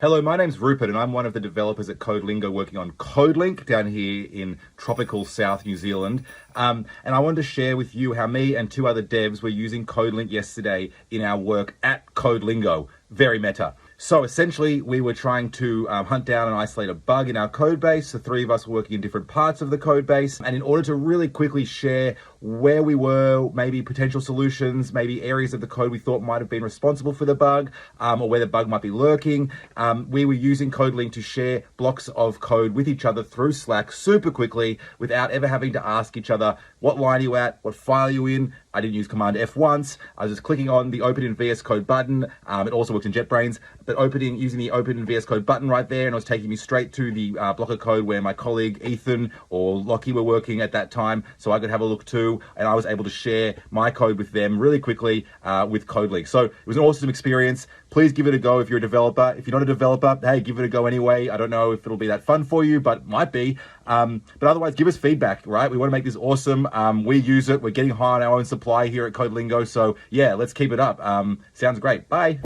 Hello, my name's Rupert and I'm one of the developers at CodeLingo working on CodeLink down here in tropical South New Zealand. And I wanted to share with you how me and two other devs were using CodeLink yesterday in our work at CodeLingo. Very meta. So essentially, we were trying to hunt down and isolate a bug in our code base. The three of us were working in different parts of the code base. And in order to really quickly share where we were, maybe potential solutions, maybe areas of the code we thought might have been responsible for the bug, or where the bug might be lurking, we were using CodeLink to share blocks of code with each other through Slack super quickly without ever having to ask each other, what line are you at? What file are you in? I didn't use Command F once. I was just clicking on the Open in VS Code button. It also works in JetBrains, but using the Open in VS Code button right there, and it was taking me straight to the block of code where my colleague Ethan or Lockie were working at that time, so I could have a look too, and I was able to share my code with them really quickly with CodeLink. So it was an awesome experience. Please give it a go if you're a developer. If you're not a developer, hey, give it a go anyway. I don't know if it'll be that fun for you, but it might be. But otherwise, give us feedback, right? We want to make this awesome. We use it. We're getting high on our own supply here at CodeLingo. So yeah, let's keep it up. Sounds great. Bye.